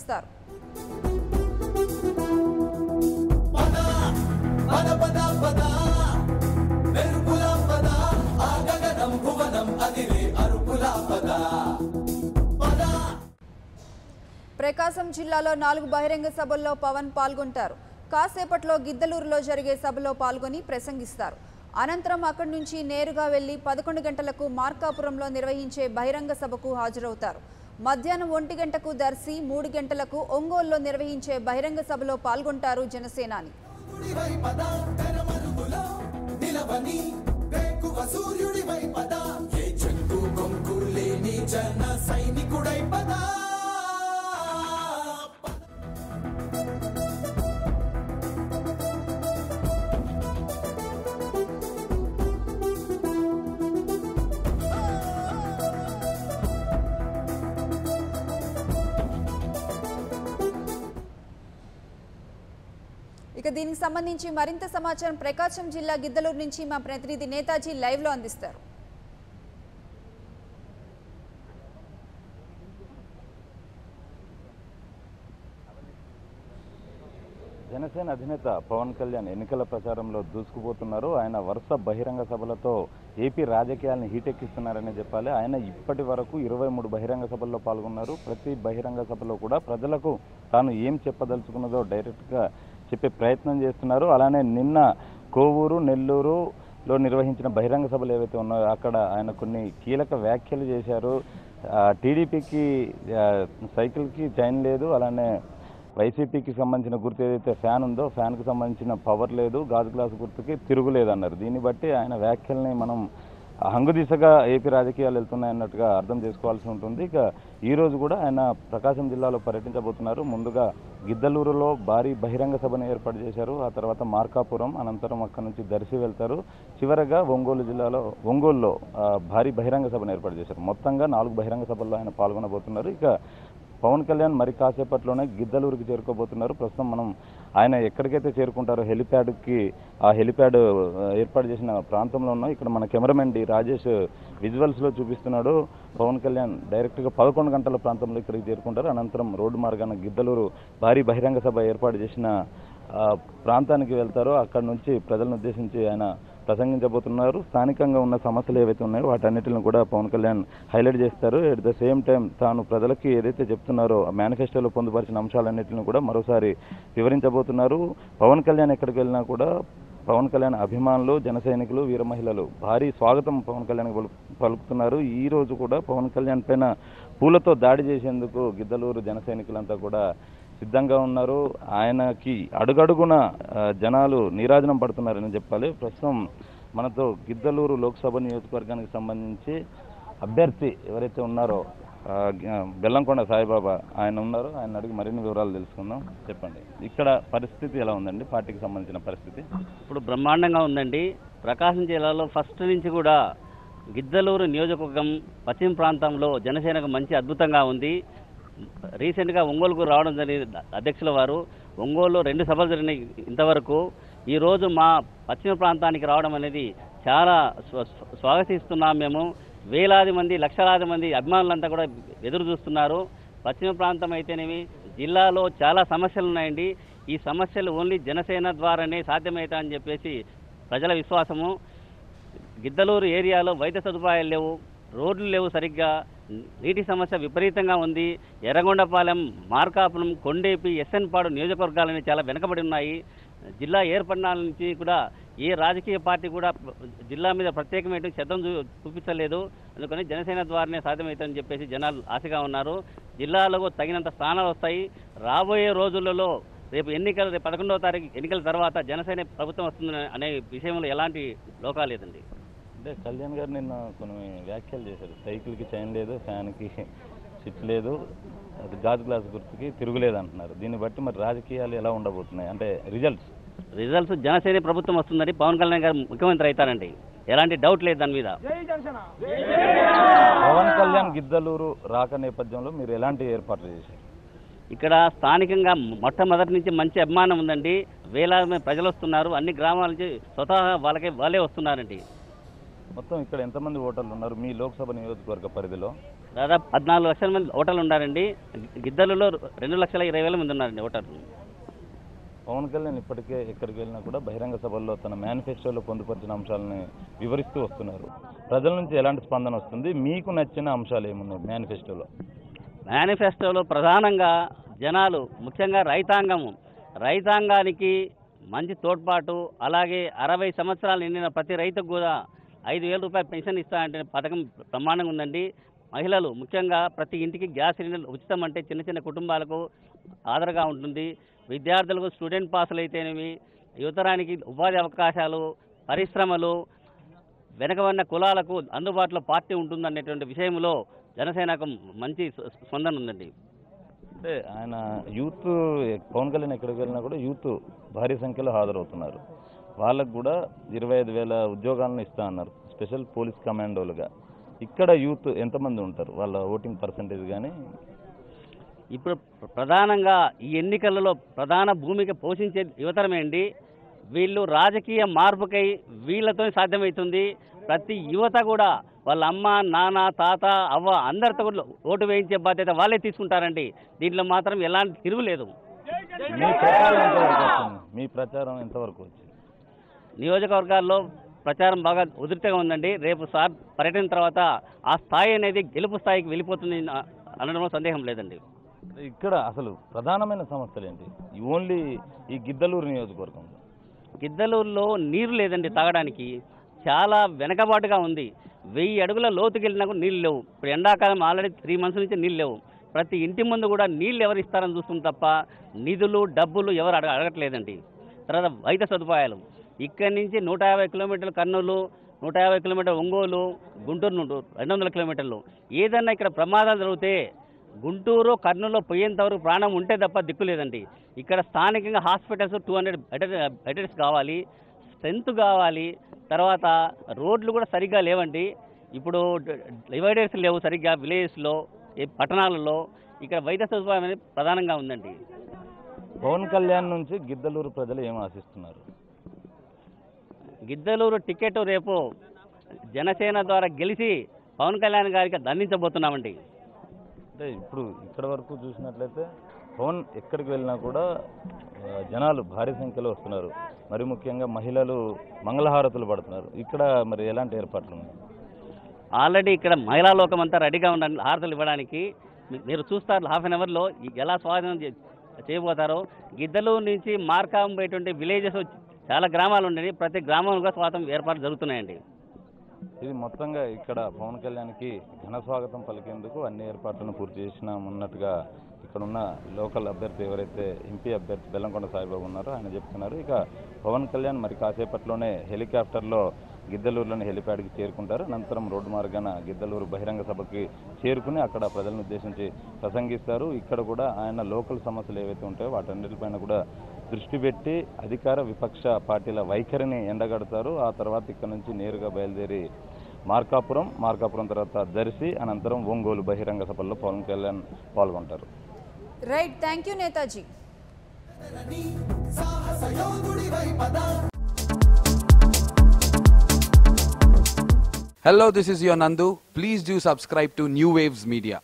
వస్తారు. ప్రకాశం జిల్లాలో 4 బహిరంగ సభల్లో పవన్ పాల్గొంటారు. కాసేపట్లో గిద్దలూరులో జరిగే సభలో పాల్గొని ప్రసంగిస్తారు. అనంతరం అక్కడి నుంచి నేరుగా వెళ్లి 11 గంటలకు మార్కాపురంలో నిర్వహించే బహిరంగ సభకు హాజరవుతారు. మధ్యాహ్నం 1 గంటకు దర్శి, 3 గంటలకు ఒంగోలులో నిర్వహించే బహిరంగ సభలో పాల్గొంటారు జనసేనాని. ఇక దీనికి సంబంధించి మరింత సమాచారం ప్రకాశం జిల్లా గిద్దలూరు నుంచి మా ప్రతినిధి నేతాజీ లైవ్ లో అందిస్తారు. జనసేన అధినేత పవన్ కళ్యాణ్ ఎన్నికల ప్రచారంలో దూసుకుపోతున్నారు. ఆయన వరుస బహిరంగ సభలతో ఏపీ రాజకీయాలను హీటెక్కిస్తున్నారని చెప్పాలి. ఆయన ఇప్పటి వరకు 23 బహిరంగ సభల్లో పాల్గొన్నారు. ప్రతి బహిరంగ సభలో కూడా ప్రజలకు తాను ఏం చెప్పదలుచుకున్నదో డైరెక్ట్గా చెప్పే ప్రయత్నం చేస్తున్నారు. అలానే నిన్న కోవూరు, నెల్లూరులో నిర్వహించిన బహిరంగ సభలు ఏవైతే ఉన్నాయో అక్కడ ఆయన కొన్ని కీలక వ్యాఖ్యలు చేశారు. టీడీపీకి సైకిల్కి చైన్ లేదు, అలానే వైసీపీకి సంబంధించిన గుర్తు ఏదైతే ఫ్యాన్ ఉందో ఫ్యాన్కి సంబంధించిన పవర్ లేదు, గాజు గ్లాసు గుర్తుకి తిరుగులేదు అన్నారు. దీన్ని బట్టి ఆయన వ్యాఖ్యల్ని మనం హంగు దిశగా ఏపీ రాజకీయాలు వెళ్తున్నాయన్నట్టుగా అర్థం చేసుకోవాల్సి ఉంటుంది. ఇక ఈరోజు కూడా ఆయన ప్రకాశం జిల్లాలో పర్యటించబోతున్నారు. ముందుగా గిద్దలూరులో భారీ బహిరంగ సభను ఏర్పాటు చేశారు. ఆ తర్వాత మార్కాపురం, అనంతరం అక్కడి నుంచి దర్శి వెళ్తారు. చివరగా ఒంగోలులో భారీ బహిరంగ సభను ఏర్పాటు చేశారు. మొత్తంగా 4 బహిరంగ సభల్లో ఆయన పాల్గొనబోతున్నారు. ఇక పవన్ కళ్యాణ్ మరి కాసేపట్లోనే గిద్దలూరుకి చేరుకోబోతున్నారు. ప్రస్తుతం మనం ఆయన ఎక్కడికైతే చేరుకుంటారో హెలిప్యాడ్కి, ఆ హెలిప్యాడ్ ఏర్పాటు చేసిన ప్రాంతంలో ఉన్నాం. ఇక్కడ మన కెమెరామెన్ డి రాజేష్ విజువల్స్లో చూపిస్తున్నాడు. పవన్ కళ్యాణ్ డైరెక్ట్గా 11 గంటల ప్రాంతంలో ఇక్కడికి చేరుకుంటారు. అనంతరం రోడ్డు మార్గాన గిద్దలూరు భారీ బహిరంగ సభ ఏర్పాటు చేసిన ప్రాంతానికి వెళ్తారో అక్కడ నుంచి ప్రజలను ఉద్దేశించి ఆయన ప్రసంగించబోతున్నారు. స్థానికంగా ఉన్న సమస్యలు ఏవైతే ఉన్నాయో వాటన్నిటిని కూడా పవన్ కళ్యాణ్ హైలైట్ చేస్తారు. ఎట్ ద సేమ్ టైం తాను ప్రజలకి ఏదైతే చెప్తున్నారో మేనిఫెస్టోలో పొందుపరిచిన అంశాలన్నింటిని కూడా మరోసారి వివరించబోతున్నారు. పవన్ కళ్యాణ్ ఎక్కడికి వెళ్ళినా కూడా పవన్ కళ్యాణ్ అభిమానులు, జన సైనికులు, వీర మహిళలు భారీ స్వాగతం పవన్ కళ్యాణ్ పలుకుతున్నారు. ఈ రోజు కూడా పవన్ కళ్యాణ్ పైన పూలతో దాడి చేసేందుకు గిద్దలూరు జన సైనికులంతా కూడా సిద్ధంగా ఉన్నారు. ఆయనకి అడుగడుగున జనాలు నీరాజనం పడుతున్నారని చెప్పాలి. ప్రస్తుతం మనతో గిద్దలూరు లోక్సభ నియోజకవర్గానికి సంబంధించి అభ్యర్థి ఎవరైతే ఉన్నారో బెల్లంకొండ సాయిబాబా ఆయన ఉన్నారు. ఆయన అడిగి మరిన్ని వివరాలు తెలుసుకుందాం. చెప్పండి, ఇక్కడ పరిస్థితి ఎలా ఉందండి? పార్టీకి సంబంధించిన పరిస్థితి ఇప్పుడు బ్రహ్మాండంగా ఉందండి. ప్రకాశం జిల్లాలో ఫస్ట్ నుంచి కూడా గిద్దలూరు నియోజకవర్గం పశ్చిమ ప్రాంతంలో జనసేనకు మంచి అద్భుతంగా ఉంది. రీసెంట్గా ఒంగోలుకు రావడం జరిగింది అధ్యక్షుల వారు. ఒంగోలులో 2 సభలు జరిగినాయి ఇంతవరకు. ఈరోజు మా పశ్చిమ ప్రాంతానికి రావడం అనేది చాలా స్వాగతిస్తున్నాం. మేము వేలాది మంది, లక్షలాది మంది అభిమానులంతా కూడా ఎదురు చూస్తున్నారు. పశ్చిమ ప్రాంతం అయితేనేమి జిల్లాలో చాలా సమస్యలు ఉన్నాయండి. ఈ సమస్యలు ఓన్లీ జనసేన ద్వారానే సాధ్యమవుతాయని చెప్పేసి ప్రజల విశ్వాసము. గిద్దలూరు ఏరియాలో వైద్య సదుపాయాలు లేవు, రోడ్లు లేవు సరిగ్గా, నీటి సమస్య విపరీతంగా ఉంది. ఎర్రగొండపాలెం, మార్కాపురం, కొండేపి, ఎస్ఎన్పాడు నియోజకవర్గాలని చాలా వెనుకబడి ఉన్నాయి. జిల్లా ఏర్పడిన నుంచి కూడా ఏ రాజకీయ పార్టీ కూడా జిల్లా మీద ప్రత్యేకమైన శ్రద్ధ చూపించలేదు. అందుకని జనసేన ద్వారానే సాధ్యమవుతుందని చెప్పేసి జనాలు ఆశగా ఉన్నారు. జిల్లాలో తగినంత స్థానాలు వస్తాయి. రాబోయే రోజులలో రేపు 11వ తారీఖు ఎన్నికల తర్వాత జనసేన ప్రభుత్వం వస్తుంది అనే విషయంలో ఎలాంటి లోకా లేదండి. అంటే కళ్యాణ్ గారు నిన్న కొన్ని వ్యాఖ్యలు చేశారు. సైకిల్కి చైన్ లేదు, ఫ్యాన్కి స్విచ్ లేదు, అది గాజు గ్లాస్ గుర్తుకి తిరుగులేదు అంటున్నారు. దీన్ని బట్టి మరి రాజకీయాలు ఎలా ఉండబోతున్నాయి? అంటే రిజల్ట్స్ జనసేన ప్రభుత్వం వస్తుందని పవన్ కళ్యాణ్ గారు ముఖ్యమంత్రి అవుతారండి, ఎలాంటి డౌట్ లేదు దాని మీద. పవన్ కళ్యాణ్ గిద్దలూరు రాక నేపథ్యంలో మీరు ఎలాంటి ఏర్పాట్లు చేశారు? ఇక్కడ స్థానికంగా మొట్టమొదటి నుంచి మంచి అభిమానం ఉందండి. వేలాది మంది ప్రజలు వస్తున్నారు. అన్ని గ్రామాల నుంచి స్వతహా వాళ్ళే వస్తున్నారండి. మొత్తం ఇక్కడ ఎంతమంది ఓటర్లు ఉన్నారు మీ లోక్సభ నియోజకవర్గ పరిధిలో? దాదాపు 14 లక్షల మంది ఓటర్లు ఉన్నారండి. గిద్దలూరులో 2,20,000 మంది ఉన్నారండి ఓటర్లు. పవన్ కళ్యాణ్ ఇప్పటికే ఎక్కడికి వెళ్ళినా కూడా బహిరంగ సభల్లో తన మేనిఫెస్టోలో పొందుపరిచిన అంశాలని వివరిస్తూ వస్తున్నారు. ప్రజల నుంచి ఎలాంటి స్పందన వస్తుంది? మీకు నచ్చిన అంశాలు ఏమున్నాయి మేనిఫెస్టోలో? ప్రధానంగా జనాలు, ముఖ్యంగా రైతాంగానికి మంచి తోడ్పాటు, అలాగే 60 సంవత్సరాలు నిండిన ప్రతి రైతుకు కూడా 5,000 రూపాయల పెన్షన్ ఇస్తానంటే పథకం ప్రమాణంగా ఉందండి. మహిళలు ముఖ్యంగా ప్రతి ఇంటికి గ్యాస్ సిలిండర్ ఉచితం అంటే చిన్న చిన్న కుటుంబాలకు ఆదరగా ఉంటుంది. విద్యార్థులకు స్టూడెంట్ పాసులు అయితేనేమి, యువతరానికి ఉపాధి అవకాశాలు, పరిశ్రమలు, వెనకబడిన కులాలకు అందుబాటులో పార్టీ ఉంటుందనేటువంటి విషయంలో జనసేనకు మంచి స్పందన ఉందండి. అంటే ఆయన యూత్, పవన్ కళ్యాణ్ ఎక్కడికి వెళ్ళినా కూడా యూత్ భారీ సంఖ్యలో హాజరవుతున్నారు. వాళ్ళకు కూడా 25,000 ఉద్యోగాలను ఇస్తా అన్నారు, స్పెషల్ పోలీస్ కమాండోలుగా. ఇక్కడ యూత్ ఎంతమంది ఉంటారు? వాళ్ళ ఓటింగ్ పర్సంటేజ్ కానీ ఇప్పుడు ప్రధానంగా ఈ ఎన్నికలలో ప్రధాన భూమిక పోషించే యువతరమే అండి. వీళ్ళు రాజకీయ మార్పుకై వీళ్ళతో సాధ్యమవుతుంది. ప్రతి యువత కూడా వాళ్ళ అమ్మ, నాన్న, తాత, అవ్వ అందరితో కూడా ఓటు వేయించే బాధ్యత వాళ్ళే తీసుకుంటారండి. దీంట్లో మాత్రం ఎలాంటి తిరుగులేదు. మీ ప్రచారం ఎంతవరకు వచ్చింది? నియోజకవర్గాల్లో ప్రచారం బాగా ఉధృతంగా ఉందండి. రేపు సార్ పర్యటన తర్వాత ఆ స్థాయి అనేది గెలుపు స్థాయికి వెళ్ళిపోతుంది అనడంలో సందేహం లేదండి. ఇక్కడ అసలు ప్రధానమైన సమస్యలు ఏంటి? ఓన్లీ ఈ గిద్దలూరు నియోజకవర్గంలో గిద్దలూరులో నీరు లేదండి, తాగడానికి చాలా వెనకబాటుగా ఉంది. 1000 అడుగుల లోతుకి వెళ్ళినా కూడా నీళ్ళు లేవు. ఇప్పుడు ఎండాకాలం ఆల్రెడీ 3 మంత్స్ నుంచి నీళ్ళు లేవు. ప్రతి ఇంటి ముందు కూడా నీళ్ళు ఎవరు ఇస్తారని చూస్తుంది తప్ప నిధులు, డబ్బులు ఎవరు అడగట్లేదండి. తర్వాత వైద్య సదుపాయాలు, ఇక్కడి నుంచి 150 కిలోమీటర్లు కర్నూలు, 150 కిలోమీటర్లు ఒంగోలు, గుంటూరు నుండి 200 కిలోమీటర్లు. ఏదన్నా ఇక్కడ ప్రమాదాలు జరిగితే గుంటూరు, కర్నూలులో పోయేంతవరకు ప్రాణం ఉంటే తప్ప దిక్కు లేదండి. ఇక్కడ స్థానికంగా హాస్పిటల్స్ 200 బెడ్స్ కావాలి, స్ట్రెంత్ కావాలి. తర్వాత రోడ్లు కూడా సరిగ్గా లేవండి. ఇప్పుడు డివైడర్స్ లేవు సరిగ్గా విలేజెస్లో, పట్టణాలలో. ఇక్కడ వైద్య సదుపాయం అనేది ప్రధానంగా ఉందండి. పవన్ కళ్యాణ్ నుంచి గిద్దలూరు ప్రజలు ఏం ఆశిస్తున్నారు? గిద్దలూరు టికెట్ రేపు జనసేన ద్వారా గెలిచి పవన్ కళ్యాణ్ గారికి అందించబోతున్నామండి. అంటే ఇప్పుడు ఇక్కడ వరకు చూసినట్లయితే పవన్ ఎక్కడికి వెళ్ళినా కూడా జనాలు భారీ సంఖ్యలో వస్తున్నారు. మరి ముఖ్యంగా మహిళలు మంగళహారతులు పడుతున్నారు. ఇక్కడ మరి ఎలాంటి ఏర్పాట్లు ఉన్నాయి? ఆల్రెడీ ఇక్కడ మహిళా లోకం అంతా రెడీగా ఉండండి హారతులు ఇవ్వడానికి. మీరు చూస్తారు హాఫ్ అన్ అవర్లో ఎలా స్వాగతం చేయబోతారో. గిద్దలూరు నుంచి మార్కాం పోయేటువంటి విలేజెస్ చాలా గ్రామాలు ఉన్నాయి. ప్రతి గ్రామంలో స్వాగతం ఏర్పాట్లు జరుగుతున్నాయండి. ఇది మొత్తంగా ఇక్కడ పవన్ కళ్యాణ్కి ఘన స్వాగతం పలికేందుకు అన్ని ఏర్పాట్లను పూర్తి చేసినామన్నట్టుగా ఇక్కడున్న లోకల్ అభ్యర్థి, ఎవరైతే ఎంపీ అభ్యర్థి బెల్లంకొండ సాయిబాబు ఉన్నారో ఆయన చెప్తున్నారు. ఇక పవన్ కళ్యాణ్ మరి కాసేపట్లోనే హెలికాప్టర్లో గిద్దలూరులోని హెలిప్యాడ్కి చేరుకుంటారు. అనంతరం రోడ్డు మార్గాన గిద్దలూరు బహిరంగ సభకి చేరుకుని అక్కడ ప్రజలను ఉద్దేశించి ప్రసంగిస్తారు. ఇక్కడ కూడా ఆయన లోకల్ సమస్యలు ఏవైతే ఉంటాయో వాటన్నిటిపైన కూడా దృష్టి పెట్టి అధికార విపక్ష పార్టీల వైఖరిని ఎండగడతారు. ఆ తర్వాత ఇక్కడ నుంచి నేరుగా బయలుదేరి మార్కాపురం తర్వాత దర్శి, అనంతరం ఒంగోలు బహిరంగ సభల్లో పవన్ కళ్యాణ్ పాల్గొంటారు. Right, thank you Netaji. Hello, this is your Nandu. Please do subscribe to New Waves Media.